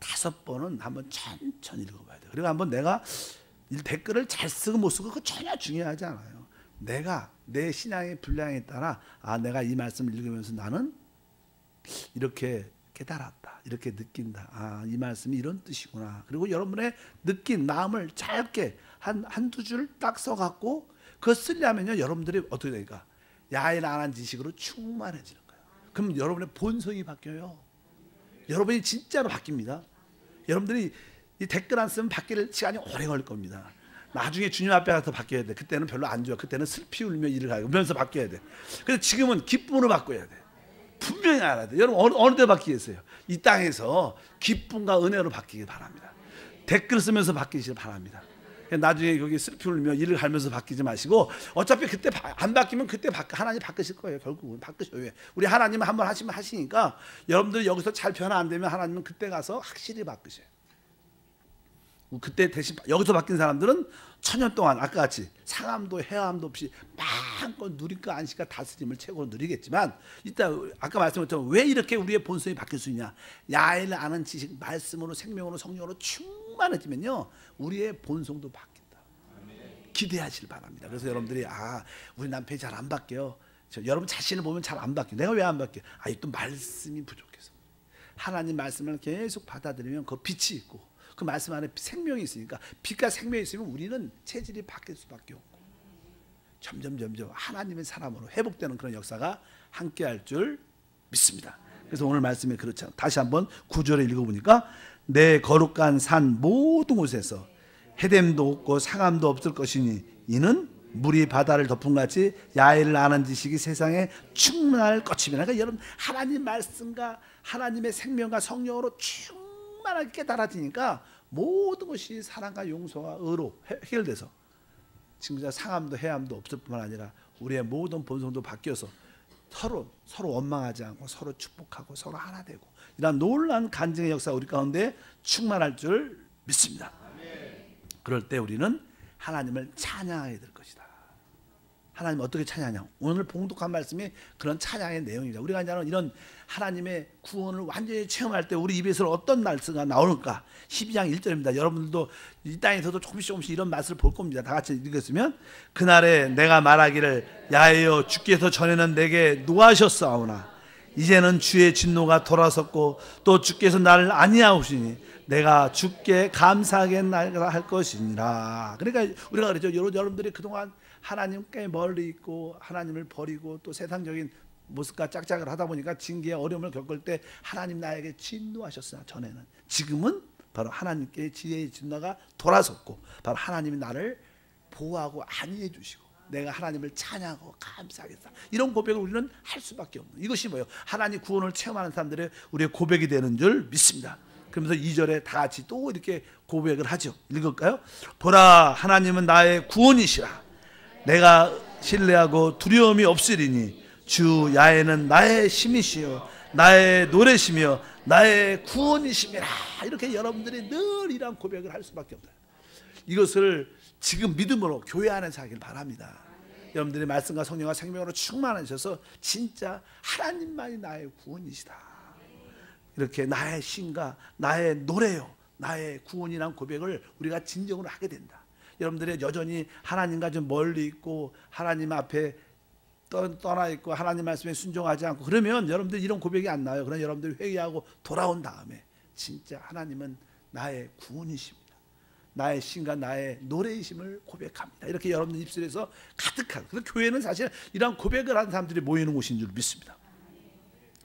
5번은 한번 천천히 읽어봐야 돼요. 그리고 한번 내가 이 댓글을 잘 쓰고 못 쓰고 그거 전혀 중요하지 않아요. 내가 내 신앙의 분량에 따라 내가 이 말씀을 읽으면서 나는 이렇게 깨달았다, 이렇게 느낀다, 이 말씀이 이런 뜻이구나. 그리고 여러분의 느낀 마음을 짧게 한두 줄 딱 써갖고 그거 쓰려면요, 여러분들이 어떻게 되니까 야훼를 아는 지식으로 충만해지는 거예요. 그럼 여러분의 본성이 바뀌어요. 여러분이 진짜로 바뀝니다. 여러분들이 이 댓글 안 쓰면 바뀔 시간이 오래 걸릴 겁니다. 나중에 주님 앞에 가서 바뀌어야 돼. 그때는 별로 안 좋아. 그때는 슬피 울며 일을 가면서 바뀌어야 돼. 그래서 지금은 기쁨으로 바꿔야 돼. 분명히 알아야 돼. 여러분 어느 때 바뀌겠어요? 이 땅에서 기쁨과 은혜로 바뀌길 바랍니다. 댓글 쓰면서 바뀌시길 바랍니다. 나중에 여기 슬피 울며 일을 갈면서 바뀌지 마시고, 어차피 그때 안 바뀌면 그때 하나님 바꾸실 거예요. 결국은 바꾸셔요. 우리 하나님은 한번 하시면 하시니까 여러분들이 여기서 잘 변화 안 되면 하나님은 그때 가서 확실히 바꾸셔요. 그때 대신 여기서 바뀐 사람들은 천년 동안 아까 같이 상함도 해함도 없이 마음껏 누릴까 안식과 다스림을 최고로 누리겠지만, 일단 아까 말씀드렸던 왜 이렇게 우리의 본성이 바뀔 수 있냐, 야훼를 아는 지식, 말씀으로 생명으로 성령으로 충만해지면요 우리의 본성도 바뀐다. 기대하시길 바랍니다. 그래서 여러분들이 우리 남편이 잘 안 바뀌어요. 여러분 자신을 보면 잘 안 바뀌어요. 내가 왜 안 바뀌어요? 또 말씀이 부족해서. 하나님 말씀을 계속 받아들이면 그 빛이 있고 그 말씀 안에 생명이 있으니까, 빛과 생명이 있으면 우리는 체질이 바뀔 수밖에 없고 점점 하나님의 사람으로 회복되는 그런 역사가 함께할 줄 믿습니다. 그래서 오늘 말씀이 그렇죠. 다시 한번 9절에 읽어보니까 내 거룩한 산 모든 곳에서 해됨도 없고 상함도 없을 것이니 이는 물이 바다를 덮음같이 야훼를 아는 지식이 세상에 충만할 것이며. 그러니까 여러분 하나님 말씀과 하나님의 생명과 성령으로 충만하게 깨달아지니까 모든 것이 사랑과 용서와 의로 해결돼서 진짜 상함도 해함도 없을 뿐만 아니라 우리의 모든 본성도 바뀌어서 서로 원망하지 않고 서로 축복하고 서로 하나 되고 이런 놀라운 간증의 역사가 우리 가운데 충만할 줄 믿습니다. 그럴 때 우리는 하나님을 찬양해야 될 것이다. 하나님 어떻게 찬양하냐? 오늘 봉독한 말씀이 그런 찬양의 내용입니다. 우리가 이런 하나님의 구원을 완전히 체험할 때 우리 입에서 어떤 말씀가 나오는가? 12장 1절입니다. 여러분들도 이 땅에서도 조금씩 이런 맛을 볼 겁니다. 다 같이 읽었으면 그날에 내가 말하기를 야훼여 주께서 전에는 내게 노하셨사오나 이제는 주의 진노가 돌아섰고 또 주께서 나를 아니하오시니 내가 주께 감사하겠나이다 할 것이니라. 그러니까 우리가 그랬죠. 여러분들이 그동안 하나님께 멀리 있고 하나님을 버리고 또 세상적인 모습과 짝짝을 하다 보니까 징계의 어려움을 겪을 때 하나님 나에게 진노하셨으나 전에는, 지금은 바로 하나님께 지혜의 진노가 돌아섰고 바로 하나님이 나를 보호하고 안위해 주시고 내가 하나님을 찬양하고 감사하겠다. 이런 고백을 우리는 할 수밖에 없는, 이것이 뭐예요? 하나님 구원을 체험하는 사람들의 우리의 고백이 되는 줄 믿습니다. 그러면서 2절에 다 같이 또 이렇게 고백을 하죠. 읽을까요? 보라, 하나님은 나의 구원이시라. 내가 신뢰하고 두려움이 없으리니 주 야훼는 나의 힘이시요 나의 노래시며 나의 구원이시니라. 이렇게 여러분들이 늘 이런 고백을 할 수밖에 없다. 이것을 지금 믿음으로 교회 안에서 하길 바랍니다. 여러분들이 말씀과 성령과 생명으로 충만하셔서 진짜 하나님만이 나의 구원이시다. 이렇게 나의 신과 나의 노래요, 나의 구원이란 고백을 우리가 진정으로 하게 된다. 여러분들이 여전히 하나님과 좀 멀리 있고 하나님 앞에 떠나 있고 하나님 말씀에 순종하지 않고 그러면 여러분들 이런 고백이 안 나와요. 그러나 여러분들이 회개하고 돌아온 다음에 진짜 하나님은 나의 구원이십니다, 나의 신과 나의 노래이심을 고백합니다. 이렇게 여러분들 입술에서 가득한, 그래서 교회는 사실 이런 고백을 하는 사람들이 모이는 곳인 줄 믿습니다.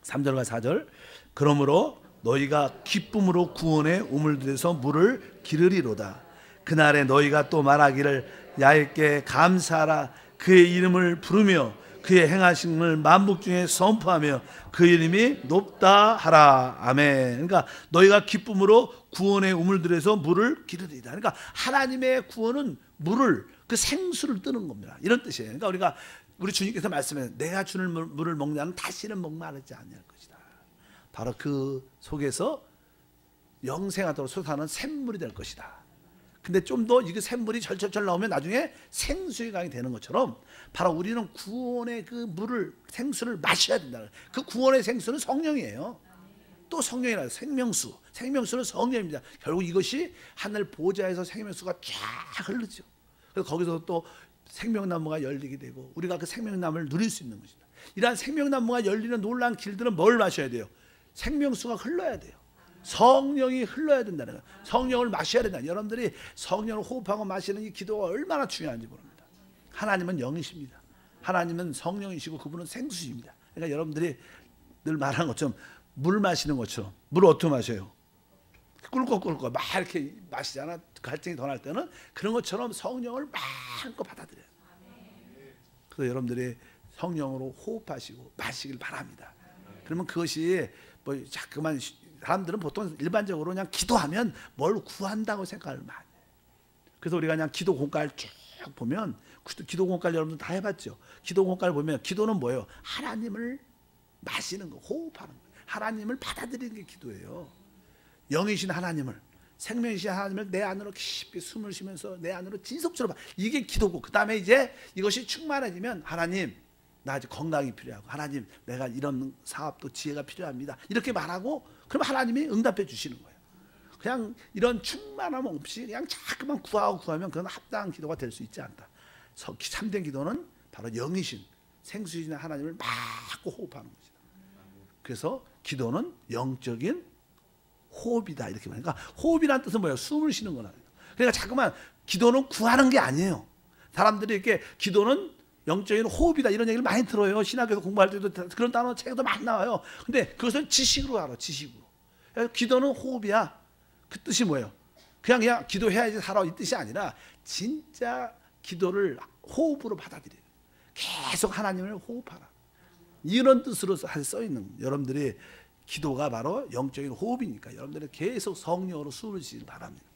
3절과 4절. 그러므로 너희가 기쁨으로 구원의 우물들에서 물을 기르리로다. 그날에 너희가 또 말하기를 야훼께 감사하라. 그의 이름을 부르며 그의 행하심을 만국 중에 선포하며 그 이름이 높다 하라. 아멘. 그러니까 너희가 기쁨으로 구원의 우물들에서 물을 기르리다. 그러니까 하나님의 구원은 물을, 그 생수를 뜨는 겁니다. 이런 뜻이에요. 그러니까 우리 주님께서 말씀해 내가 주는 물을 먹는 자는 다시는 목마르지 않을 것이다. 바로 그 속에서 영생하도록 솟아나는 샘물이 될 것이다. 근데 좀 더 이게 샘물이 절절절 나오면 나중에 생수의 강이 되는 것처럼 바로 우리는 구원의 그 물을, 생수를 마셔야 된다. 그 구원의 생수는 성령이에요. 또 성령이라 생명수, 생명수는 성령입니다. 결국 이것이 하늘 보좌에서 생명수가 쫙 흐르죠. 그래서 거기서 또 생명나무가 열리게 되고 우리가 그 생명나무를 누릴 수 있는 것입니다. 이러한 생명나무가 열리는 놀라운 길들은 뭘 마셔야 돼요? 생명수가 흘러야 돼요. 성령이 흘러야 된다는 거예요. 성령을 마셔야 된다. 여러분들이 성령을 호흡하고 마시는 이 기도가 얼마나 중요한지 모릅니다. 하나님은 영이십니다. 하나님은 성령이시고 그분은 생수입니다. 그러니까 여러분들이 늘 말하는 것처럼 물 마시는 것처럼, 물을 어떻게 마셔요? 꿀꺽꿀꺽 막 이렇게 마시잖아. 갈증이 더 날 때는 그런 것처럼 성령을 마음껏 받아들여요. 그래서 여러분들이 성령으로 호흡하시고 마시길 바랍니다. 그러면 그것이 뭐 자꾸만, 사람들은 보통 일반적으로 그냥 기도하면 뭘 구한다고 생각을 많이 해요. 그래서 우리가 그냥 기도 공과를 쭉 보면, 기도 공과를 여러분들 다 해봤죠. 기도 공과를 보면 기도는 뭐예요? 하나님을 마시는 거, 호흡하는 거, 하나님을 받아들이는 게 기도예요. 영이신 하나님을, 생명이신 하나님을 내 안으로 깊이 숨을 쉬면서 내 안으로 진석처럼 이게 기도고, 그 다음에 이제 이것이 충만해지면 하나님 나 아직 건강이 필요하고, 하나님 내가 이런 사업도 지혜가 필요합니다 이렇게 말하고, 그럼 하나님이 응답해 주시는 거예요. 그냥 이런 충만함 없이 그냥 자꾸만 구하면 그건 합당한 기도가 될 수 있지 않다. 참된 기도는 바로 영이신 생수이신 하나님을 막고 호흡하는 것이다. 그래서 기도는 영적인 호흡이다 이렇게 말해요. 그러니까 호흡이라는 뜻은 뭐예요? 숨을 쉬는 거라. 그러니까 자꾸만 기도는 구하는 게 아니에요. 사람들이 이렇게 기도는 영적인 호흡이다 이런 얘기를 많이 들어요. 신학에서 공부할 때도 그런 단어 책에도 많이 나와요. 근데 그것은 지식으로 알아. 지식으로. 기도는 호흡이야. 그 뜻이 뭐예요? 그냥 기도해야지 살아 이 뜻이 아니라 진짜 기도를 호흡으로 받아들여요. 계속 하나님을 호흡하라. 이런 뜻으로 써 있는, 여러분들이 기도가 바로 영적인 호흡이니까 여러분들은 계속 성령으로 숨을 쉬기 바랍니다.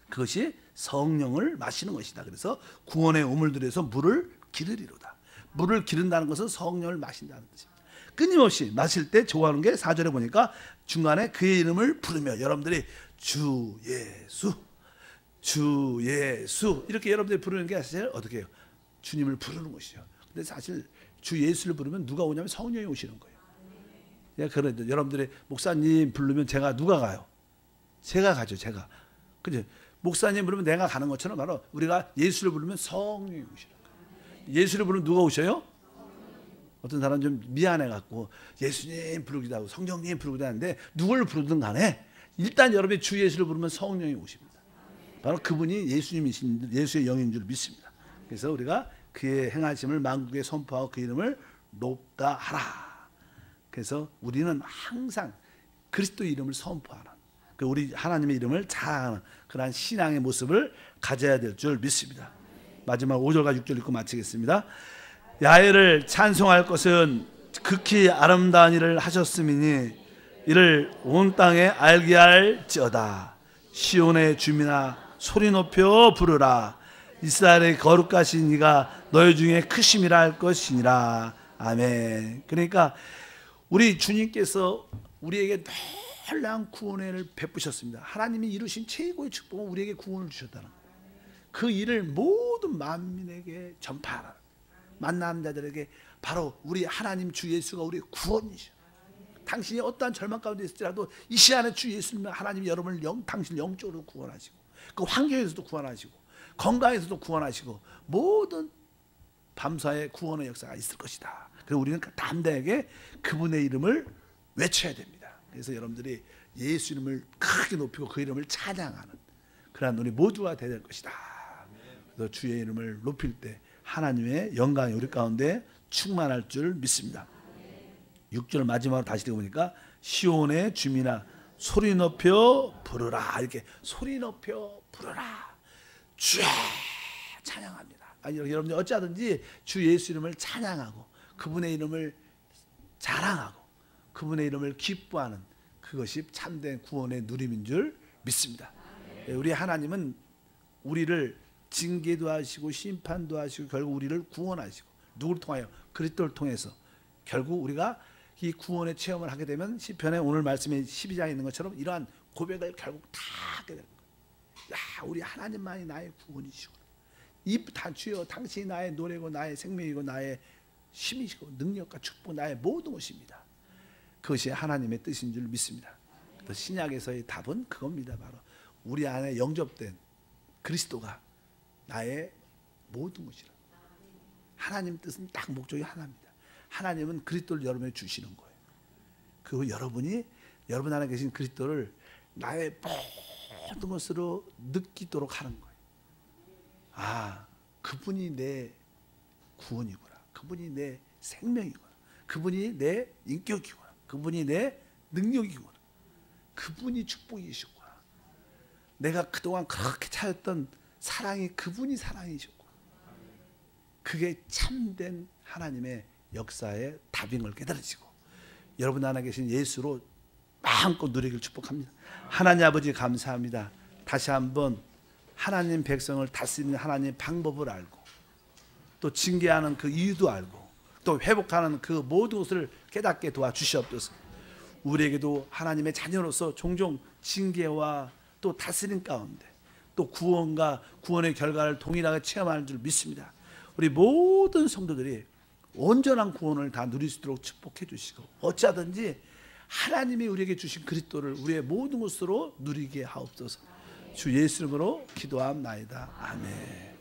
그것이 성령을 마시는 것이다. 그래서 구원의 우물들에서 물을 기르리로다. 물을 기른다는 것은 성령을 마신다는 뜻입니다. 끊임없이 마실 때 좋아하는 게 4절에 보니까 중간에 그의 이름을 부르며, 여러분들이 주 예수 주 예수 이렇게 여러분들이 부르는 게 사실 어떻게 해요? 주님을 부르는 것이죠. 근데 사실 주 예수를 부르면 누가 오냐면 성령이 오시는 거예요. 그런데 여러분들이 목사님 부르면 누가 가요? 제가 가죠. 제가. 그죠? 목사님 부르면 내가 가는 것처럼 바로 우리가 예수를 부르면 성령이 오시는 거예요. 예수를 부르면 누가 오셔요? 어떤 사람은 좀 미안해 갖고 예수님 부르기도 하고 성령님 부르기도 하는데, 누굴 부르든 간에 일단 여러분이 주 예수를 부르면 성령이 오십니다. 바로 그분이 예수님이신, 예수의 영인 줄 믿습니다. 그래서 우리가 그의 행하심을 만국에 선포하고 그 이름을 높다 하라. 그래서 우리는 항상 그리스도의 이름을 선포하는, 우리 하나님의 이름을 자랑하는 그러한 신앙의 모습을 가져야 될 줄 믿습니다. 마지막 5절과 6절 읽고 마치겠습니다. 야훼를 찬송할 것은 극히 아름다운 일을 하셨음이니 이를 온 땅에 알게 할지어다. 시온의 주민아 소리 높여 부르라. 이스라엘의 거룩하신 이가 너희 중에 크심이라 할 것이니라. 아멘. 그러니까 우리 주님께서 우리에게 놀라운 구원을 베푸셨습니다. 하나님이 이루신 최고의 축복은 우리에게 구원을 주셨다는 거예요. 그 일을 모든 만민에게 전파하라. 만나는 자들에게 바로 우리 하나님 주 예수가 우리의 구원이죠. 당신이 어떠한 절망 가운데 있을지라도 이 시간에 주 예수님은 하나님이 여러분을 당신을 영적으로 구원하시고, 그 환경에서도 구원하시고, 건강에서도 구원하시고, 모든 밤사의 구원의 역사가 있을 것이다. 그래서 우리는 담대하게 그분의 이름을 외쳐야 됩니다. 그래서 여러분들이 예수 이름을 크게 높이고 그 이름을 찬양하는 그러한 우리 모두가 되야 될 것이다. 그래서 주의 이름을 높일 때 하나님의 영광이 우리 가운데 충만할 줄 믿습니다. 6절 마지막으로 다시 읽어보니까 시온의 주민아 소리 높여 부르라. 이렇게 소리 높여 부르라. 주의 찬양합니다. 아니, 여러분들 어찌하든지 주 예수 이름을 찬양하고 그분의 이름을 자랑하고 그분의 이름을 기뻐하는 그것이 참된 구원의 누림인 줄 믿습니다. 우리 하나님은 우리를 징계도 하시고 심판도 하시고 결국 우리를 구원하시고, 누구를 통하여? 그리스도를 통해서 결국 우리가 이 구원의 체험을 하게 되면 시편에 오늘 말씀에 12장에 있는 것처럼 이러한 고백을 결국 다 하게 되는 거예요. 야, 우리 하나님만이 나의 구원이시고, 이 주여 당신이 나의 노래고 나의 생명이고 나의 힘이시고 능력과 축복 나의 모든 것입니다. 그것이 하나님의 뜻인 줄 믿습니다. 또 신약에서의 답은 그겁니다. 바로 우리 안에 영접된 그리스도가 나의 모든 것이라. 하나님 뜻은 딱 목적이 하나입니다. 하나님은 그리스도를 여러분에게 주시는 거예요. 그리고 여러분이 여러분 안에 계신 그리스도를 나의 모든 것으로 느끼도록 하는 거예요. 아, 그분이 내 구원이구나. 그분이 내 생명이구나. 그분이 내 인격이구나. 그분이 내 능력이구나. 그분이 축복이시구나. 내가 그동안 그렇게 찾았던 사랑이 그분이 사랑이셨구나. 그게 참된 하나님의 역사의 답인 걸 깨달으시고 여러분 안에 계신 예수로 마음껏 누리길 축복합니다. 하나님 아버지 감사합니다. 다시 한번 하나님 백성을 다스리는 하나님의 방법을 알고 또 징계하는 그 이유도 알고 또 회복하는 그 모든 것을 깨닫게 도와주시옵소서. 우리에게도 하나님의 자녀로서 종종 징계와 또 다스림 가운데 또 구원과 구원의 결과를 동일하게 체험하는 줄 믿습니다. 우리 모든 성도들이 온전한 구원을 다 누릴 수 있도록 축복해 주시고 어찌하든지 하나님이 우리에게 주신 그리스도를 우리의 모든 것으로 누리게 하옵소서. 주 예수 이름으로 기도함나이다. 아멘.